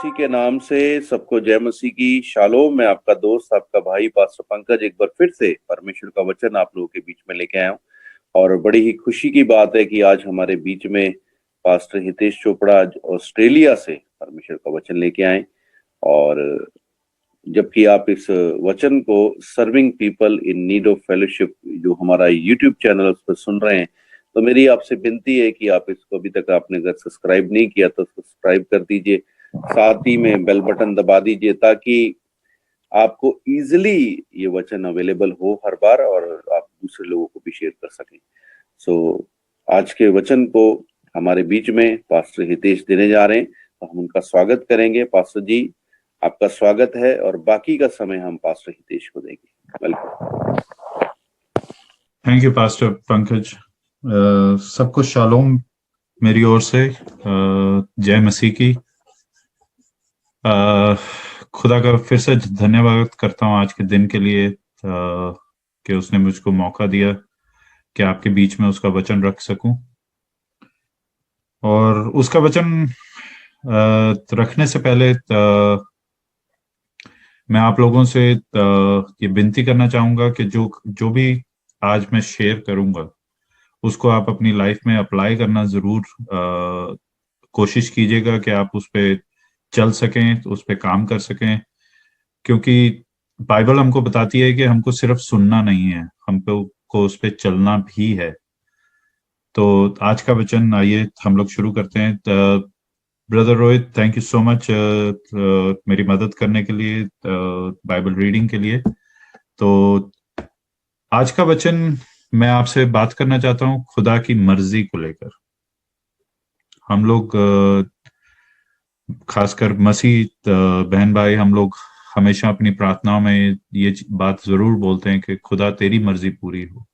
मसीह के नाम से सबको जय मसीह की शालोम। मैं आपका दोस्त, आपका भाई पास्टर पंकज एक बार फिर से परमेश्वर का वचन आप लोगों के बीच में लेके आया हूँ। और बड़ी ही खुशी की बात है कि आज हमारे बीच में पास्टर हितेश चोपड़ा आज ऑस्ट्रेलिया से परमेश्वर का वचन लेके आए। और जबकि आप इस वचन को serving people in need of fellowship जो हमारा यूट्यूब चैनल उस पर सुन रहे हैं, तो मेरी आपसे विनती है कि आप इसको अभी तक आपने अगर सब्सक्राइब नहीं किया तो सब्सक्राइब कर दीजिए, साथ ही में बेल बटन दबा दीजिए ताकि आपको इजीली ये वचन अवेलेबल हो हर बार और आप दूसरे लोगों को भी शेयर कर सकें। सो आज के वचन को हमारे बीच में पास्टर हितेश देने जा रहे हैं, तो हम उनका स्वागत करेंगे। पास्टर जी, आपका स्वागत है और बाकी का समय हम पास्टर हितेश को देंगे। Welcome. Thank you pastor Pankaj. सबको शालोम मेरी ओर से। जय मसीह की। खुदा का फिर से धन्यवाद करता हूँ आज के दिन के लिए, कि उसने मुझको मौका दिया कि आपके बीच में उसका वचन रख सकूं। और उसका वचन रखने से पहले मैं आप लोगों से ये विनती करना चाहूंगा कि जो भी आज मैं शेयर करूंगा उसको आप अपनी लाइफ में अप्लाई करना जरूर कोशिश कीजिएगा कि आप उस पे चल सकें, उस पे काम कर सकें। क्योंकि बाइबल हमको बताती है कि हमको सिर्फ सुनना नहीं है, हमको उस पे चलना भी है। तो आज का वचन आइए हम लोग शुरू करते हैं। Brother Rohit, thank you so much मेरी मदद करने के लिए, बाइबल रीडिंग के लिए। तो आज का वचन मैं आपसे बात करना चाहता हूँ खुदा की मर्जी को लेकर। हम लोग खासकर मसीह बहन भाई, हम लोग हमेशा अपनी प्रार्थनाओं में ये बात जरूर बोलते हैं कि खुदा तेरी मर्जी पूरी हो।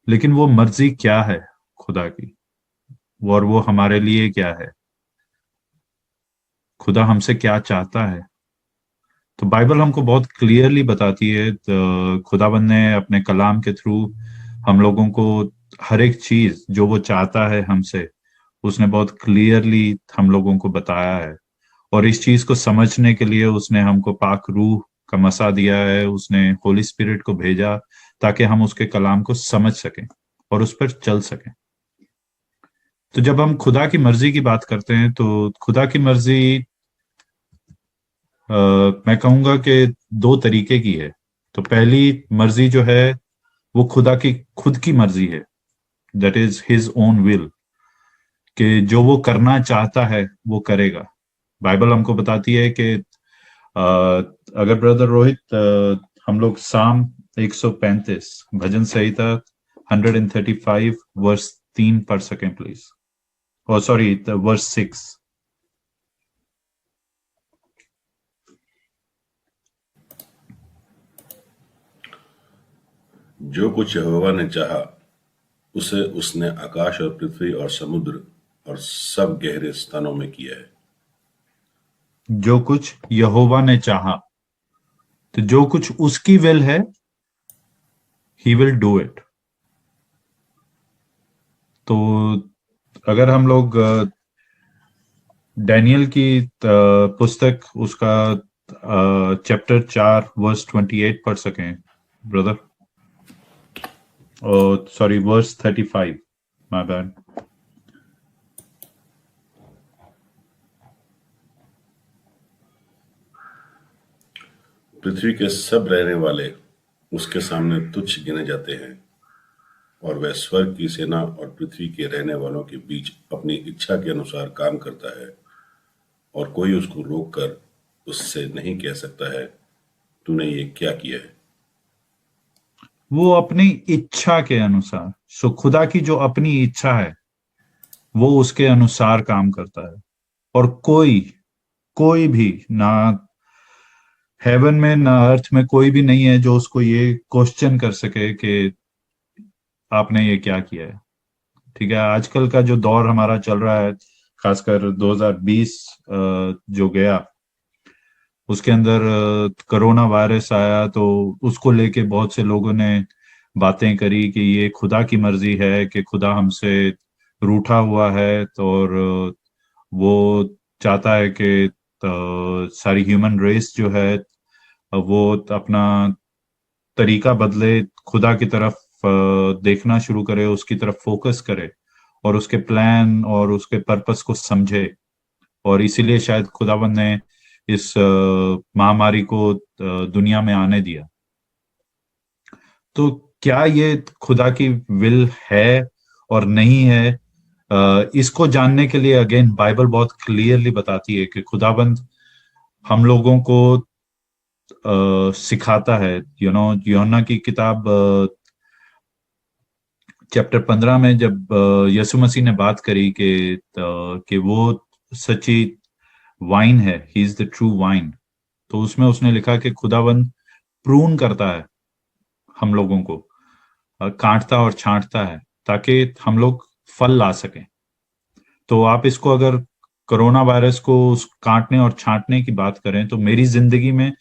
लेकिन वो मर्जी क्या है खुदा की, और वो हमारे लिए क्या है, खुदा हमसे क्या चाहता है? तो बाइबल हमको बहुत क्लियरली बताती है। तो खुदाबंद ने अपने कलाम के थ्रू हम लोगों को हर एक चीज जो वो चाहता है हमसे, उसने बहुत क्लियरली हम लोगों को बताया है। और इस चीज को समझने के लिए उसने हमको पाक रूह का मसा दिया है, उसने होली स्पिरिट को भेजा ताकि हम उसके कलाम को समझ सकें और उस पर चल सकें। तो जब हम खुदा की मर्जी की बात करते हैं तो खुदा की मर्जी मैं कहूंगा कि दो तरीके की है। तो पहली मर्जी जो है वो खुदा की खुद की मर्जी है, that is his own will, कि जो वो करना चाहता है वो करेगा। बाइबल हमको बताती है कि अगर ब्रदर रोहित हम लोग साम 135 भजन संहिता 135 वर्स 3 पढ़ सकें प्लीज। O sorry, verse 6। जो कुछ यहोवा ने चाहा उसे उसने आकाश और पृथ्वी और समुद्र और सब गहरे स्थानों में किया है। जो कुछ यहोवा ने चाहा, तो जो कुछ उसकी विल है, ही विल डू इट। तो अगर हम लोग डैनियल की पुस्तक उसका चैप्टर 4 वर्स 28 पढ़ सकें brother. Sorry, verse 35, my bad. पृथ्वी के सब रहने वाले उसके सामने तुच्छ गिने जाते हैं, और वह स्वर्ग की सेना और पृथ्वी के रहने वालों के बीच अपनी इच्छा के अनुसार काम करता है, और कोई उसको रोक कर उससे नहीं कह सकता है तूने ये क्या किया है। वो अपनी इच्छा के अनुसार, सो खुदा की जो अपनी इच्छा है वो उसके अनुसार काम करता है। और कोई भी ना हेवन में ना अर्थ में कोई भी नहीं है जो उसको ये क्वेश्चन कर सके कि आपने ये क्या किया है। ठीक है, आजकल का जो दौर हमारा चल रहा है, खासकर 2020 जो गया उसके अंदर कोरोना वायरस आया, तो उसको लेके बहुत से लोगों ने बातें करी कि ये खुदा की मर्जी है, कि खुदा हमसे रूठा हुआ है, तो और वो चाहता है कि सारी ह्यूमन रेस जो है वो अपना तरीका बदले, खुदा की तरफ देखना शुरू करे, उसकी तरफ फोकस करे और उसके प्लान और उसके पर्पस को समझे। और इसीलिए शायद खुदावंद ने इस महामारी को दुनिया में आने दिया। तो क्या ये खुदा की विल है और नहीं है, इसको जानने के लिए अगेन बाइबल बहुत क्लियरली बताती है कि खुदाबंद हम लोगों को सिखाता है। यूहन्ना की किताब चैप्टर 15 में जब यीशु मसीह ने बात करी कि वो सच्ची वाइन है, he is the true wine, तो उसमें उसने लिखा कि खुदाबंद प्रून करता है हम लोगों को, काटता और छांटता है ताकि हम लोग फल ला सकें। तो आप इसको अगर कोरोना वायरस को उस काटने और छांटने की बात करें तो मेरी जिंदगी में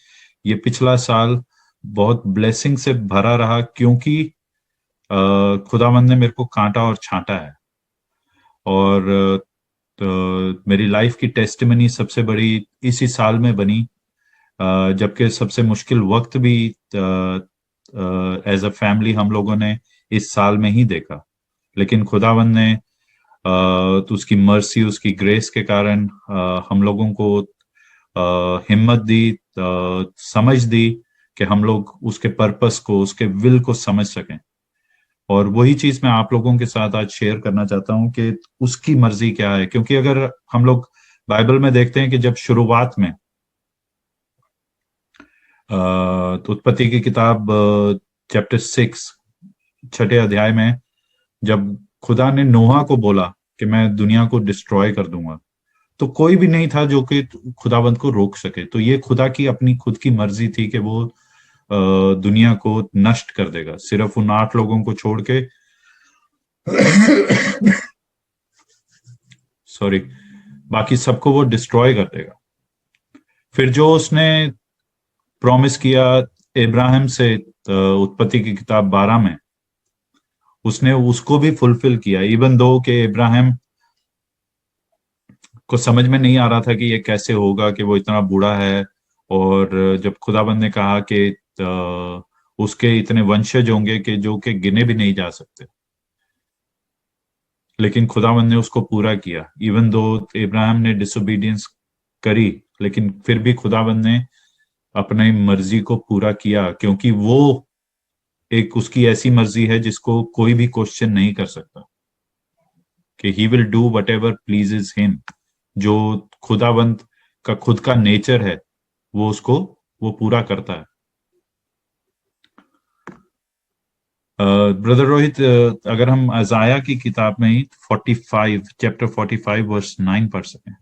ये पिछला साल बहुत ब्लेसिंग से भरा रहा, क्योंकि खुदावंद ने मेरे को काटा और छांटा है। और मेरी लाइफ की टेस्टिमनी सबसे बड़ी इसी साल में बनी, जबकि सबसे मुश्किल वक्त भी एज अ फैमिली हम लोगों ने इस साल में ही देखा। लेकिन खुदावंद ने तो उसकी मर्सी, उसकी ग्रेस के कारण हम लोगों को हिम्मत दी, समझ दी कि हम लोग उसके पर्पस को, उसके विल को समझ सकें। और वही चीज मैं आप लोगों के साथ आज शेयर करना चाहता हूं कि उसकी मर्जी क्या है। क्योंकि अगर हम लोग बाइबल में देखते हैं कि जब शुरुआत में तो उत्पत्ति की किताब चैप्टर 6 छठे अध्याय में जब खुदा ने नोहा को बोला कि मैं दुनिया को डिस्ट्रॉय कर दूंगा, तो कोई भी नहीं था जो कि खुदाबंद को रोक सके। तो ये खुदा की अपनी खुद की मर्जी थी कि वो दुनिया को नष्ट कर देगा, सिर्फ उन 8 लोगों को छोड़ के सॉरी, बाकी सबको वो डिस्ट्रॉय कर देगा। फिर जो उसने प्रॉमिस किया इब्राहिम से उत्पत्ति की किताब 12 में, उसने उसको भी फुलफिल किया। इवन दो कि इब्राहिम को समझ में नहीं आ रहा था कि ये कैसे होगा, कि वो इतना बूढ़ा है, और जब खुदाबंद ने कहा कि उसके इतने वंशज होंगे कि जो कि गिने भी नहीं जा सकते, लेकिन खुदाबंद ने उसको पूरा किया। इवन दो इब्राहिम ने डिसोबीडियंस करी, लेकिन फिर भी खुदाबंद ने अपनी मर्जी को पूरा किया, क्योंकि वो एक उसकी ऐसी मर्जी है जिसको कोई भी क्वेश्चन नहीं कर सकता, कि he will do what ever pleases him. जो खुदाबंद का खुद का नेचर है वो उसको वो पूरा करता है। ब्रदर रोहित, अगर हम अजाया की किताब में ही 45 चैप्टर 45 वर्स 9 पढ़ सकें।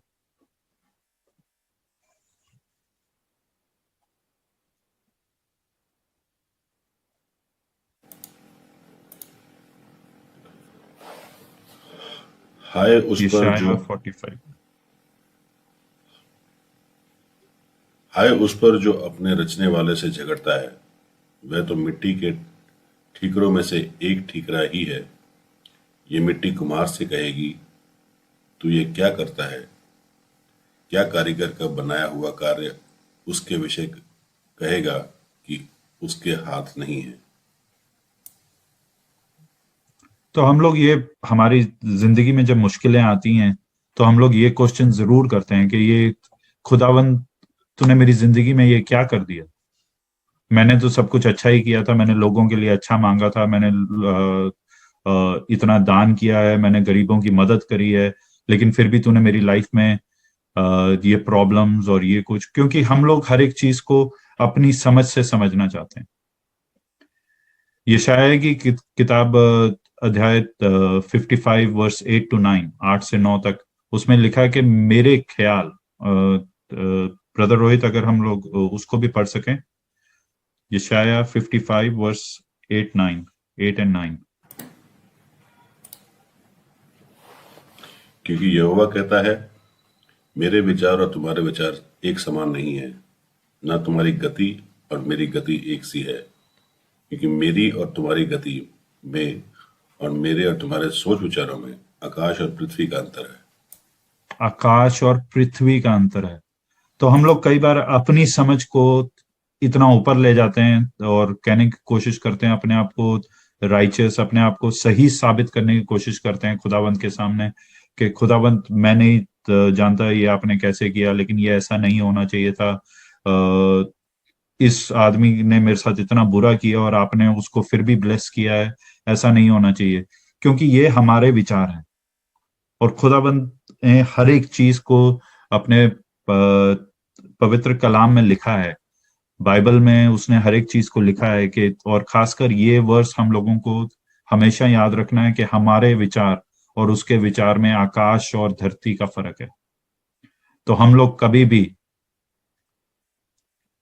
हाय उस पर जो 45 हाय उस पर जो अपने रचने वाले से झगड़ता है, वह तो मिट्टी के ठीकरों में से एक ठीकरा ही है। ये मिट्टी कुम्हार से कहेगी, तू ये क्या करता है? क्या कारीगर का बनाया हुआ कार्य उसके विषय कहेगा कि उसके हाथ नहीं है? तो हम लोग ये, हमारी जिंदगी में जब मुश्किलें आती हैं तो हम लोग ये क्वेश्चन जरूर करते हैं कि ये खुदावंद, तूने मेरी जिंदगी में ये क्या कर दिया? मैंने तो सब कुछ अच्छा ही किया था, मैंने लोगों के लिए अच्छा मांगा था, मैंने इतना दान किया है, मैंने गरीबों की मदद करी है, लेकिन फिर भी तूने मेरी लाइफ में ये प्रॉब्लम्स और ये कुछ। क्योंकि हम लोग हर एक चीज को अपनी समझ से समझना चाहते हैं। यशायाह की किताब अध्याय 55 वर्स 8 to 9, 8 से 9 तक, उसमें लिखा है कि मेरे ख्याल, ब्रदर रोहित अगर हम लोग उसको भी पढ़ सकें, यशायाह 55 वर्स 8 and 9। क्योंकि यहोवा कहता है, मेरे विचार और तुम्हारे विचार एक समान नहीं है, ना तुम्हारी गति और मेरी गति एक सी है। क्योंकि मेरी और तुम्हारी गति में और मेरे और तुम्हारे सोच विचारों में आकाश और पृथ्वी का अंतर है। आकाश और पृथ्वी का अंतर है। तो हम लोग कई बार अपनी समझ को इतना ऊपर ले जाते हैं और कहने की कोशिश करते हैं, अपने आप को राइचियस, अपने आप को सही साबित करने की कोशिश करते हैं खुदावंत के सामने कि खुदावंत मैं नहीं जानता ये आपने कैसे किया, लेकिन ये ऐसा नहीं होना चाहिए था। इस आदमी ने मेरे साथ इतना बुरा किया और आपने उसको फिर भी ब्लेस किया है, ऐसा नहीं होना चाहिए, क्योंकि ये हमारे विचार हैं। और खुदाबंद ने हर एक चीज को अपने पवित्र कलाम में लिखा है, बाइबल में उसने हर एक चीज को लिखा है कि, और खासकर ये वर्स हम लोगों को हमेशा याद रखना है कि हमारे विचार और उसके विचार में आकाश और धरती का फर्क है। तो हम लोग कभी भी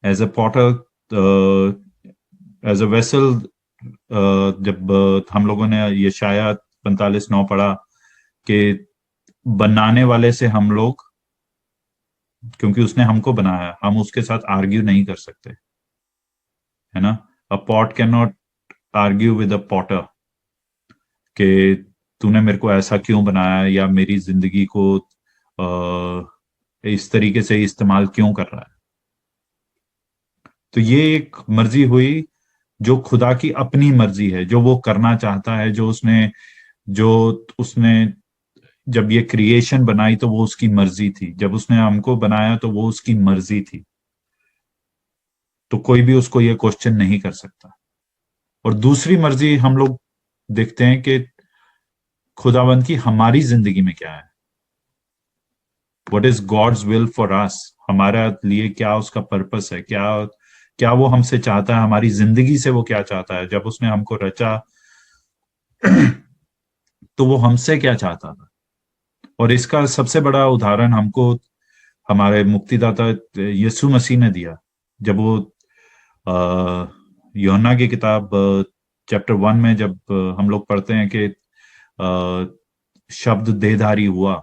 as a potter, as a vessel, जब हम लोगों ने यशाया 45:9 पढ़ा कि बनाने वाले से हम लोग, क्योंकि उसने हमको बनाया, हम उसके साथ आर्ग्यू नहीं कर सकते, है ना। अ pot can not argue with a Potter कि तूने मेरे को ऐसा क्यों बनाया या मेरी जिंदगी को इस तरीके से इस्तेमाल क्यों कर रहा है। तो ये एक मर्जी हुई जो खुदा की अपनी मर्जी है, जो वो करना चाहता है, जो उसने जब ये क्रिएशन बनाई तो वो उसकी मर्जी थी, जब उसने हमको बनाया तो वो उसकी मर्जी थी। तो कोई भी उसको ये क्वेश्चन नहीं कर सकता। और दूसरी मर्जी हम लोग देखते हैं कि खुदावंत की हमारी जिंदगी में क्या है, what is God's will for us, हमारा लिए क्या उसका पर्पस है, क्या क्या वो हमसे चाहता है, हमारी जिंदगी से वो क्या चाहता है। जब उसने हमको रचा तो वो हमसे क्या चाहता था। और इसका सबसे बड़ा उदाहरण हमको हमारे मुक्तिदाता यीशु मसीह ने दिया, जब वो यूहन्ना की किताब चैप्टर 1 में जब हम लोग पढ़ते हैं कि शब्द देहधारी हुआ,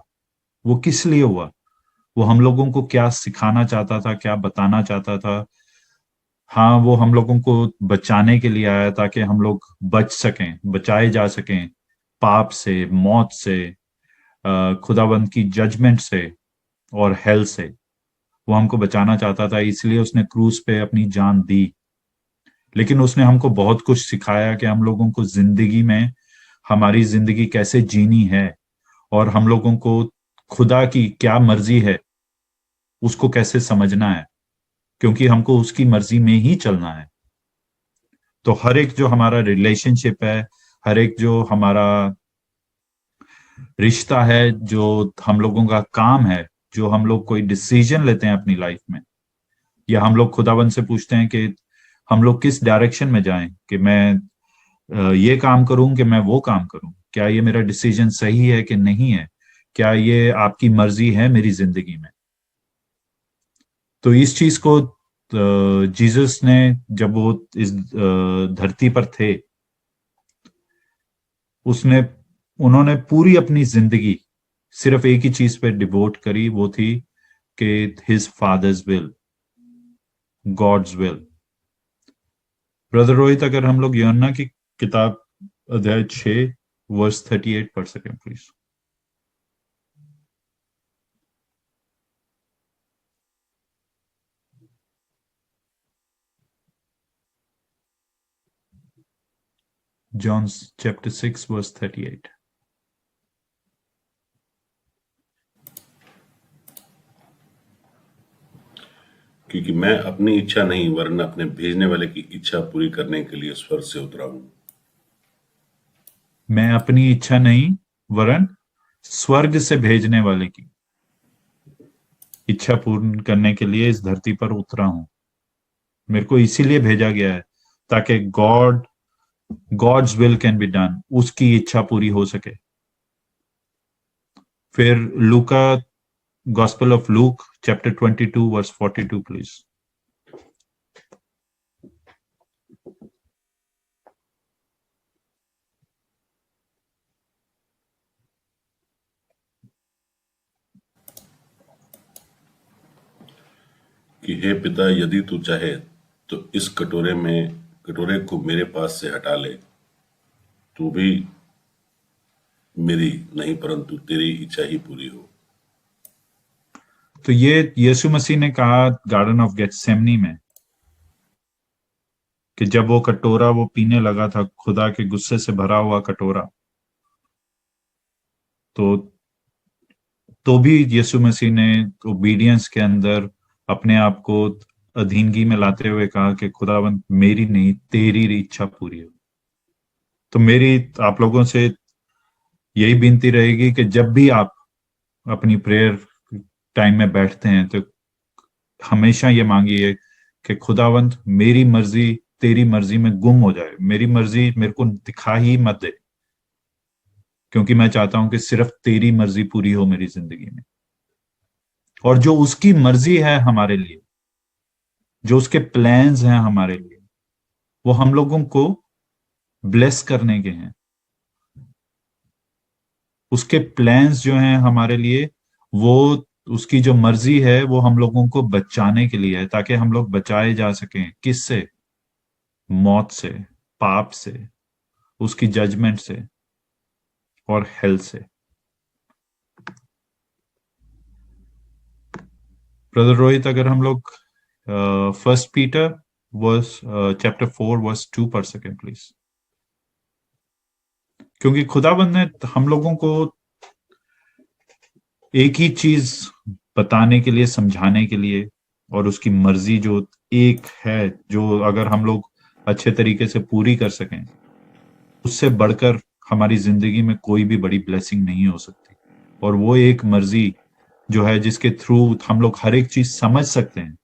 वो किस लिए हुआ, वो हम लोगों को क्या सिखाना चाहता था, क्या बताना चाहता था। हाँ, वो हम लोगों को बचाने के लिए आया ताकि हम लोग बच सकें, बचाए जा सकें पाप से, मौत से, खुदावंत की जजमेंट से और हेल से। वो हमको बचाना चाहता था, इसलिए उसने क्रूस पे अपनी जान दी। लेकिन उसने हमको बहुत कुछ सिखाया कि हम लोगों को जिंदगी में हमारी जिंदगी कैसे जीनी है और हम लोगों को खुदा की क्या मर्जी है उसको कैसे समझना है, क्योंकि हमको उसकी मर्जी में ही चलना है। तो हर एक जो हमारा रिलेशनशिप है, हर एक जो हमारा रिश्ता है, जो हम लोगों का काम है, जो हम लोग कोई डिसीजन लेते हैं अपनी लाइफ में, या हम लोग खुदावन से पूछते हैं कि हम लोग किस डायरेक्शन में जाएं, कि मैं ये काम करूं कि मैं वो काम करूं, क्या ये मेरा डिसीजन सही है कि नहीं है, क्या ये आपकी मर्जी है मेरी जिंदगी में। तो इस चीज को जीसस ने, जब वो इस धरती पर थे, उसने उन्होंने पूरी अपनी जिंदगी सिर्फ एक ही चीज पे डिवोट करी, वो थी कि his father's will, God's will. Brother Rohit, अगर हम लोग यूहन्ना की किताब अध्याय 6 वर्स 38 पढ़ सकें प्लीज। John chapter 6 verse 38। क्योंकि मैं अपनी इच्छा नहीं वरन अपने भेजने वाले की इच्छा पूरी करने के लिए स्वर्ग से उतरा हूं। मैं अपनी इच्छा नहीं वरन स्वर्ग से भेजने वाले की इच्छा पूर्ण करने के लिए इस धरती पर उतरा हूं। मेरे को इसीलिए भेजा गया है ताकि God's will can be done, उसकी इच्छा पूरी हो सके। फिर लूका, gospel of Luke chapter 22 verse 42 please. कि हे पिता, यदि तू चाहे तो इस कटोरे को मेरे पास से हटा ले, तू भी मेरी नहीं परंतु तेरी इच्छा ही पूरी हो। तो ये यीशु मसीह ने कहा गार्डन ऑफ गेथसेमनी में कि जब वो कटोरा वो पीने लगा था, खुदा के गुस्से से भरा हुआ कटोरा, तो भी यीशु मसीह ने ओबीडियंस के अंदर अपने आप को अधीनगी में लाते हुए कहा कि खुदावंद मेरी नहीं तेरी इच्छा पूरी हो। तो मेरी आप लोगों से यही विनती रहेगी कि जब भी आप अपनी प्रेयर टाइम में बैठते हैं तो हमेशा ये मांगिए कि खुदावंद मेरी मर्जी तेरी मर्जी में गुम हो जाए, मेरी मर्जी मेरे को दिखा ही मत दे, क्योंकि मैं चाहता हूं कि सिर्फ तेरी मर्जी पूरी हो मेरी जिंदगी में। और जो उसकी मर्जी है हमारे लिए, जो उसके प्लान्स हैं हमारे लिए, वो हम लोगों को ब्लेस करने के हैं। उसके प्लान्स जो हैं हमारे लिए, वो उसकी जो मर्जी है वो हम लोगों को बचाने के लिए है, ताकि हम लोग बचाए जा सकें। किससे? मौत से, पाप से, उसकी जजमेंट से और हेल से। ब्रदर रोहित, अगर हम लोग first Peter verse chapter 4 verse 2 पढ़ सकें प्लीज, क्योंकि खुदाबंद ने हम लोगों को एक ही चीज बताने के लिए, समझाने के लिए, और उसकी मर्जी जो एक है, जो अगर हम लोग अच्छे तरीके से पूरी कर सकें, उससे बढ़कर हमारी जिंदगी में कोई भी बड़ी ब्लेसिंग नहीं हो सकती। और वो एक मर्जी जो है जिसके थ्रू हम लोग हर एक चीज समझ सकते हैं,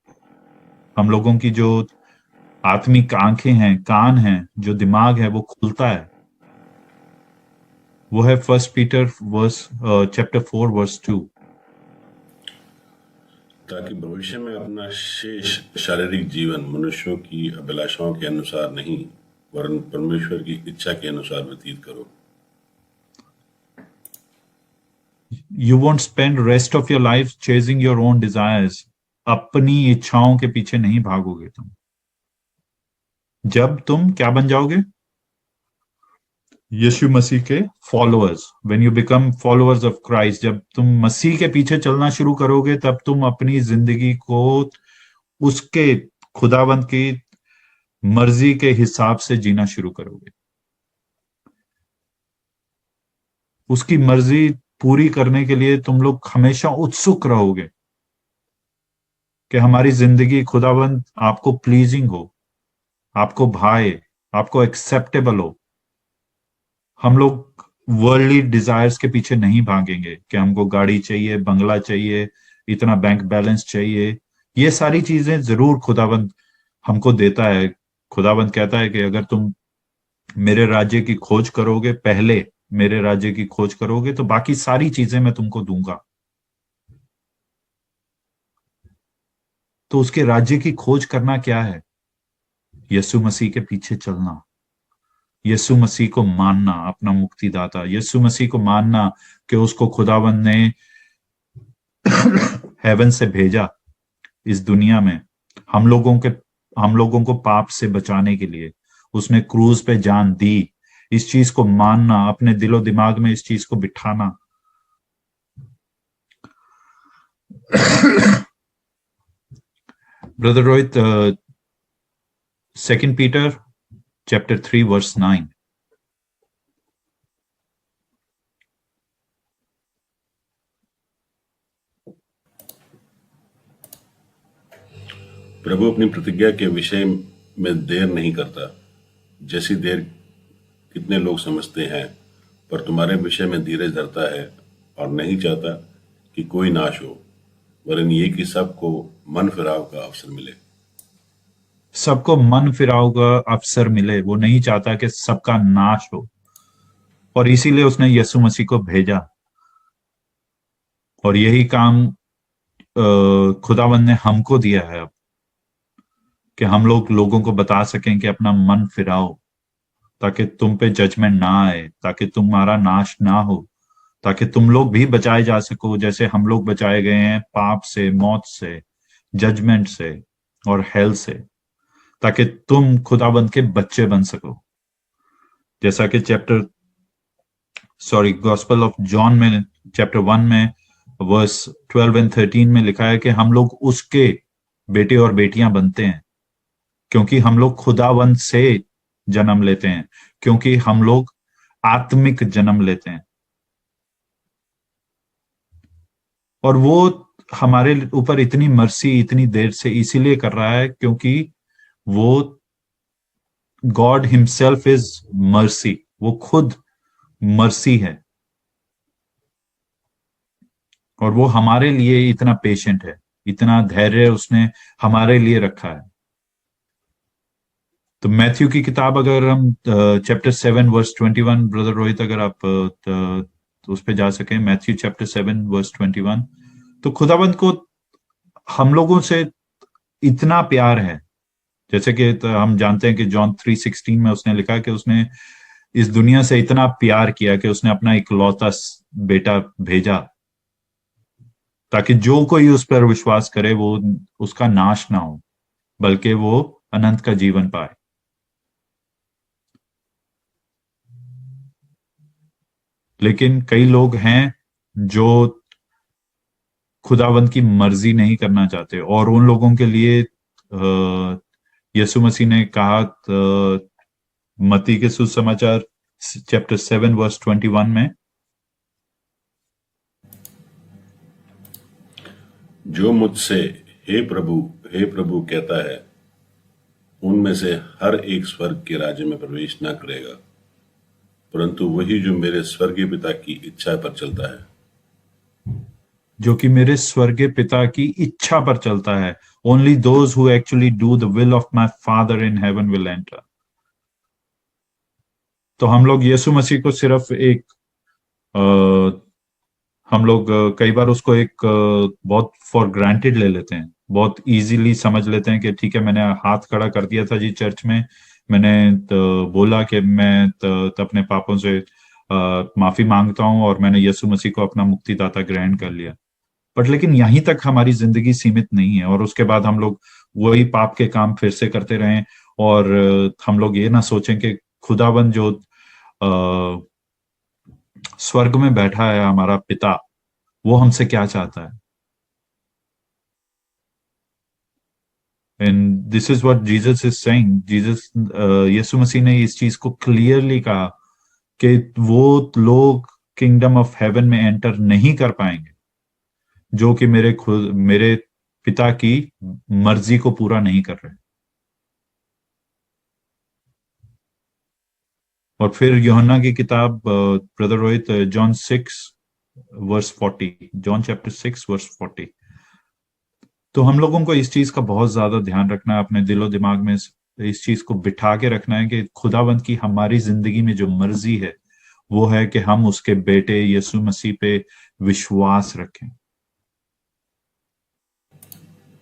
हम लोगों की जो आत्मिक आंखें हैं, कान हैं, जो दिमाग है, वो खुलता है, वो है फर्स्ट पीटर चैप्टर 4 वर्स 2। ताकि भविष्य में अपना शेष शारीरिक जीवन मनुष्यों की अभिलाषाओं के अनुसार नहीं, वरन परमेश्वर की इच्छा के अनुसार व्यतीत करो। You won't spend rest of your life chasing your own desires. अपनी इच्छाओं के पीछे नहीं भागोगे तुम। जब तुम क्या बन जाओगे? यीशु मसीह के followers. When you become followers of Christ, जब तुम मसीह के पीछे चलना शुरू करोगे, तब तुम अपनी जिंदगी को उसके खुदावंत की मर्जी के हिसाब से जीना शुरू करोगे। उसकी मर्जी पूरी करने के लिए तुम लोग हमेशा उत्सुक रहोगे कि हमारी जिंदगी खुदावंत आपको प्लीजिंग हो, आपको भाए, आपको एक्सेप्टेबल हो। हम लोग वर्ल्डली डिजायर्स के पीछे नहीं भागेंगे कि हमको गाड़ी चाहिए, बंगला चाहिए, इतना बैंक बैलेंस चाहिए। ये सारी चीजें जरूर खुदावंत हमको देता है। खुदावंत कहता है कि अगर तुम मेरे राज्य की खोज करोगे, पहले मेरे राज्य की खोज करोगे, तो बाकी सारी चीजें मैं तुमको दूंगा। तो उसके राज्य की खोज करना क्या है? यीशु मसीह के पीछे चलना, यीशु मसीह को मानना अपना मुक्तिदाता, यीशु मसीह को मानना कि उसको खुदावंद ने हेवन से भेजा इस दुनिया में हम लोगों को पाप से बचाने के लिए। उसने क्रूज पे जान दी। इस चीज को मानना, अपने दिलो दिमाग में इस चीज को बिठाना। Brother Rohit, 2 Peter chapter 3 verse 9। प्रभु अपनी प्रतिज्ञा के विषय में देर नहीं करता, जैसी देर कितने लोग समझते हैं, पर तुम्हारे विषय में धीरज धरता है और नहीं चाहता कि कोई नाश हो, वरन ये कि सबको मन फिराव का अवसर मिले। सबको मन फिराव का अवसर मिले। वो नहीं चाहता कि सबका नाश हो, और इसीलिए उसने यीशु मसीह को भेजा। और यही काम खुदावंद ने हमको दिया है अब, कि हम लोगों को बता सकें कि अपना मन फिराओ, ताकि तुम पे जजमेंट ना आए, ताकि तुम्हारा नाश ना हो, ताकि तुम लोग भी बचाए जा सको, जैसे हम लोग बचाए गए हैं पाप से, मौत से, जजमेंट से और हेल से, ताकि तुम खुदाबंद के बच्चे बन सको। जैसा कि गॉस्पेल ऑफ जॉन में चैप्टर 1 में वर्स 12 एंड 13 में लिखा है कि हम लोग उसके बेटे और बेटियां बनते हैं क्योंकि हम लोग खुदावंत से जन्म लेते हैं, क्योंकि हम लोग आत्मिक जन्म लेते हैं। और वो हमारे ऊपर इतनी मर्सी इतनी देर से इसीलिए कर रहा है क्योंकि वो गॉड हिमसेल्फ इज मर्सी, वो खुद मर्सी है और वो हमारे लिए इतना पेशेंट है, इतना धैर्य उसने हमारे लिए रखा है। तो मैथ्यू की किताब अगर हम चैप्टर 7 वर्स 21, ब्रदर रोहित अगर आप उस पे जा सकें, मैथ्यू चैप्टर 7 वर्स 21, तो खुदाबंद को हम लोगों से इतना प्यार है। जैसे कि तो हम जानते हैं कि जॉन 3:16 में उसने लिखा कि उसने इस दुनिया से इतना प्यार किया कि उसने अपना इकलौता बेटा भेजा ताकि जो कोई उस पर विश्वास करे वो उसका नाश ना हो बल्कि वो अनंत का जीवन पाए। लेकिन कई लोग हैं जो खुदावंत की मर्जी नहीं करना चाहते और उन लोगों के लिए यीशु मसीह ने कहा मत्ती के सुसमाचार चैप्टर 7 वर्स 21 में, जो मुझसे हे प्रभु कहता है, उनमें से हर एक स्वर्ग के राज्य में प्रवेश न करेगा, परंतु वही जो मेरे स्वर्गीय पिता की इच्छा पर चलता है। जो कि मेरे स्वर्गीय पिता की इच्छा पर चलता है। Only those who actually do the will of my father in heaven will enter. तो हम लोग यीशु मसीह को सिर्फ एक हम लोग कई बार उसको एक बहुत फॉर ग्रांटेड ले लेते हैं, बहुत इजीली समझ लेते हैं कि ठीक है, मैंने हाथ खड़ा कर दिया था जी चर्च में, मैंने तो बोला कि मैं तो अपने पापों से माफी मांगता हूं और मैंने यीशु मसीह को अपना मुक्तिदाता ग्रहण कर लिया। बट लेकिन यहीं तक हमारी जिंदगी सीमित नहीं है और उसके बाद हम लोग वही पाप के काम फिर से करते रहें और हम लोग ये ना सोचें कि खुदाबंद जो स्वर्ग में बैठा है हमारा पिता, वो हमसे क्या चाहता है। And this is what Jesus is saying. Jesus यीशु मसीह ने इस चीज को क्लियरली कहा कि वो लोग किंगडम ऑफ हेवन में एंटर नहीं कर पाएंगे जो कि मेरे पिता की मर्जी को पूरा नहीं कर रहे। और फिर यूहन्ना की किताब brother Rohit, John 6 verse 40, John chapter 6 verse 40। तो हम लोगों को इस चीज का बहुत ज्यादा ध्यान रखना है, अपने दिलो दिमाग में इस चीज को बिठा के रखना है कि खुदावंत की हमारी जिंदगी में जो मर्जी है वो है कि हम उसके बेटे यीशु मसीह पे विश्वास रखें,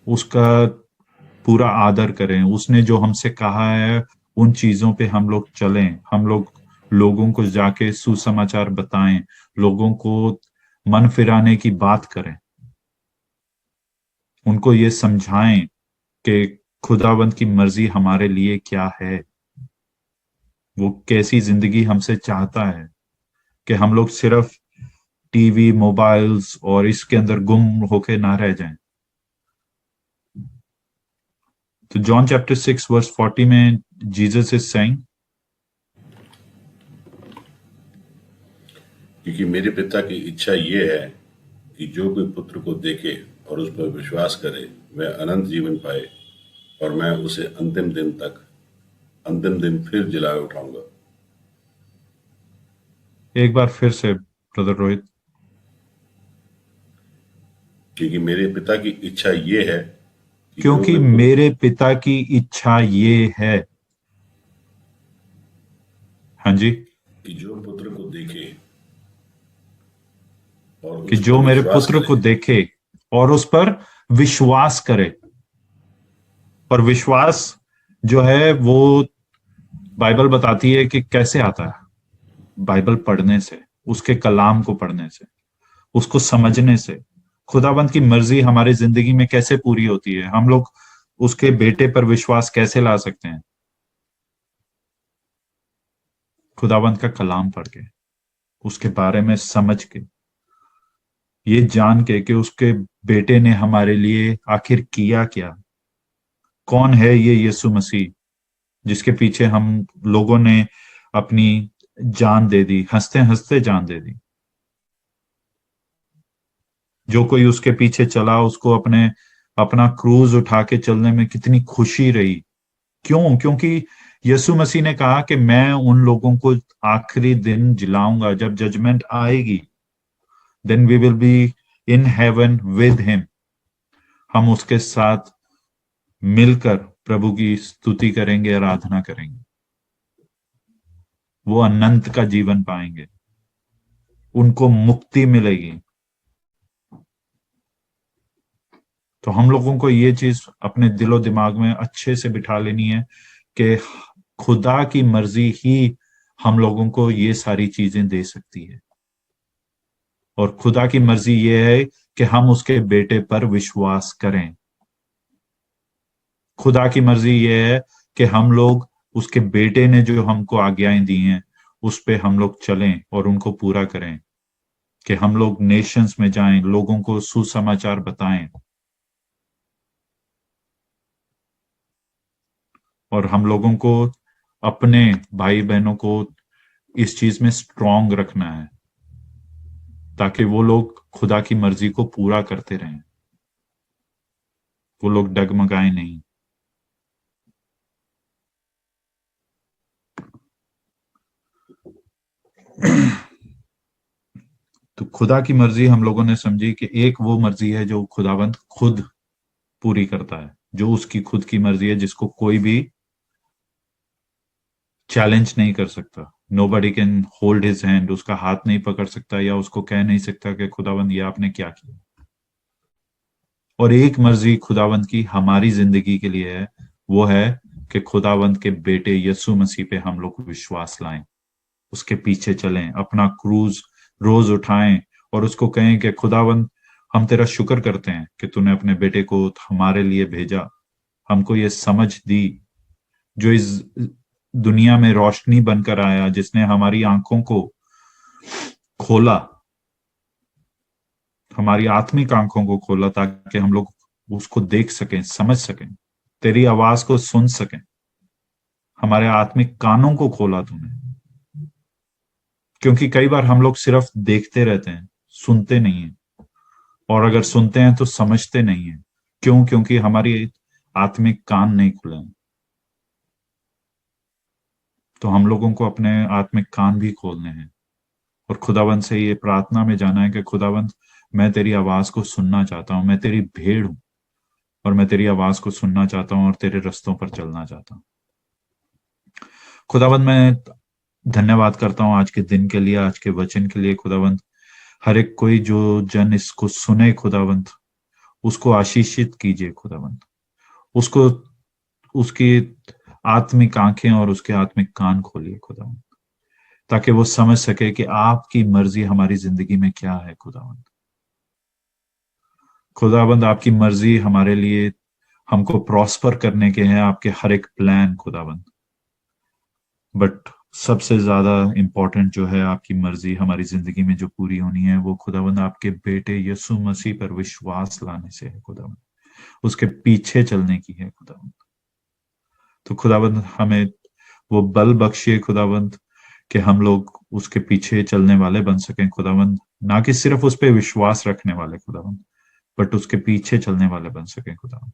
उसका पूरा आदर करें, उसने जो हमसे कहा है उन चीजों पे हम लोग चलें, हम लोग लोगों को जाके सुसमाचार बताएं, लोगों को मन फिराने की बात करें, उनको ये समझाएं कि खुदावंत की मर्जी हमारे लिए क्या है, वो कैसी जिंदगी हमसे चाहता है, कि हम लोग सिर्फ टीवी मोबाइल्स और इसके अंदर गुम होके ना रह जाएं। तो जॉन चैप्टर 6 वर्स 40 में जीसस इज सेइंग, क्योंकि मेरे पिता की इच्छा ये है कि जो कोई पुत्र को देखे और उस पर विश्वास करे वह अनंत जीवन पाए, और मैं उसे अंतिम दिन फिर जिला उठाऊंगा। एक बार फिर से ब्रदर रोहित। क्योंकि मेरे पिता की इच्छा ये है कि जो क्योंकि कोई पुत्र मेरे पिता की इच्छा ये है, हाँ जी, कि जो पुत्र को देखे और कि उस पर जो मेरे विश्वास पुत्र को करे। देखे और उस पर विश्वास करे। और विश्वास जो है वो बाइबल बताती है कि कैसे आता है। बाइबल पढ़ने से, उसके कलाम को पढ़ने से, उसको समझने से खुदाबंद की मर्जी हमारी जिंदगी में कैसे पूरी होती है, हम लोग उसके बेटे पर विश्वास कैसे ला सकते हैं। खुदाबंद का कलाम पढ़ के, उसके बारे में समझ के। ये जान के कि उसके बेटे ने हमारे लिए आखिर किया क्या। कौन है ये यीशु मसीह जिसके पीछे हम लोगों ने अपनी जान दे दी, हंसते हंसते जान दे दी। जो कोई उसके पीछे चला उसको अपना क्रूज उठा के चलने में कितनी खुशी रही। क्यों? क्योंकि यीशु मसीह ने कहा कि मैं उन लोगों को आखिरी दिन जिलाऊंगा, जब जजमेंट आएगी, then we will be in heaven with him. हम उसके साथ मिलकर प्रभु की स्तुति करेंगे, आराधना करेंगे, वो अनंत का जीवन पाएंगे, उनको मुक्ति मिलेगी। तो हम लोगों को ये चीज अपने दिलो दिमाग में अच्छे से बिठा लेनी है कि खुदा की मर्जी ही हम लोगों को ये सारी चीजें दे सकती है, और खुदा की मर्जी ये है कि हम उसके बेटे पर विश्वास करें। खुदा की मर्जी ये है कि हम लोग उसके बेटे ने जो हमको आज्ञाएं दी हैं उस पे हम लोग चलें और उनको पूरा करें, कि हम लोग नेशंस में जाएं, लोगों को सुसमाचार बताएं, और हम लोगों को अपने भाई बहनों को इस चीज में स्ट्रांग रखना है ताकि वो लोग खुदा की मर्जी को पूरा करते रहें, वो लोग डगमगाए नहीं। तो खुदा की मर्जी हम लोगों ने समझी कि एक वो मर्जी है जो खुदावंत खुद पूरी करता है, जो उसकी खुद की मर्जी है, जिसको कोई भी चैलेंज नहीं कर सकता। Nobody can hold his hand, उसका हाथ नहीं पकड़ सकता या उसको कह नहीं सकता कि खुदावंद ये आपने क्या किया। और एक मर्जी खुदावंद की हमारी जिंदगी के लिए है, वो है कि खुदावंद के बेटे यीशु मसीह पे हम लोग विश्वास लाएं, उसके पीछे चलें, अपना क्रूज रोज उठाएं और उसको कहें कि खुदावंद हम तेरा शुक्र करते हैं कि तूने अपने बेटे को हमारे लिए भेजा, हमको ये समझ दी, जो इस दुनिया में रोशनी बनकर आया, जिसने हमारी आंखों को खोला, हमारी आत्मिक आंखों को खोला, ताकि हम लोग उसको देख सकें, समझ सकें, तेरी आवाज को सुन सकें। हमारे आत्मिक कानों को खोला तूने, क्योंकि कई बार हम लोग सिर्फ देखते रहते हैं, सुनते नहीं है, और अगर सुनते हैं तो समझते नहीं है। क्यों? क्योंकि हमारी आत्मिक कान नहीं खुले हैं। तो हम लोगों को अपने आत्मिक कान भी खोलने हैं और खुदावंत से ये प्रार्थना में जाना है कि खुदावंत मैं तेरी आवाज को सुनना चाहता हूं, मैं तेरी भेड़ हूं और मैं तेरी आवाज को सुनना चाहता हूं और तेरे रस्तों पर चलना चाहता हूं। खुदावंत मैं धन्यवाद करता हूं आज के दिन के लिए, आज के वचन के लिए। खुदावंत हर एक कोई जो जन इसको सुने खुदावंत, उसको आशीषित कीजिए खुदावंत, उसको उसकी आत्मिक आंखें और उसके आत्मिक कान खोलिए खुदावंत, ताकि वो समझ सके कि आपकी मर्जी हमारी जिंदगी में क्या है। खुदावंत खुदावंत आपकी मर्जी हमारे लिए, हमको प्रॉस्पर करने के हैं आपके हर एक प्लान खुदावंत। बट सबसे ज्यादा इंपॉर्टेंट जो है आपकी मर्जी हमारी जिंदगी में जो पूरी होनी है, वो खुदावंत आपके बेटे यीशु मसीह पर विश्वास लाने से है खुदावंत, उसके पीछे चलने की है खुदावंत। तो खुदावंत हमें वो बल बख्शिए खुदावंत कि हम लोग उसके पीछे चलने वाले बन सकें खुदावंत, ना कि सिर्फ उस पर विश्वास रखने वाले खुदावंत, बट उसके पीछे चलने वाले बन सकें खुदावंत।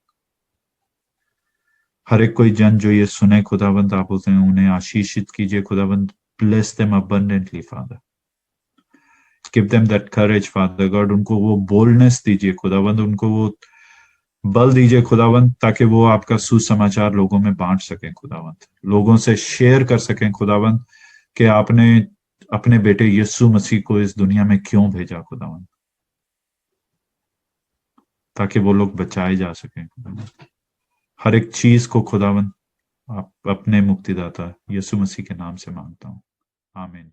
हर एक कोई जन जो ये सुने खुदावंत, आप उन्हें आशीषित कीजिए खुदावंत। Bless them abundantly father, give them that courage father God, उनको वो बोल्डनेस दीजिए खुदावंत, उनको वो बल दीजिए खुदावंत, ताकि वो आपका सुसमाचार लोगों में बांट सकें खुदावंत, लोगों से शेयर कर सकें खुदावंत कि आपने अपने बेटे यीशु मसीह को इस दुनिया में क्यों भेजा खुदावंत, ताकि वो लोग बचाए जा सकें खुदावंत। हर एक चीज को खुदावंत आप अपने मुक्तिदाता यीशु मसीह के नाम से मांगता हूं, आमीन।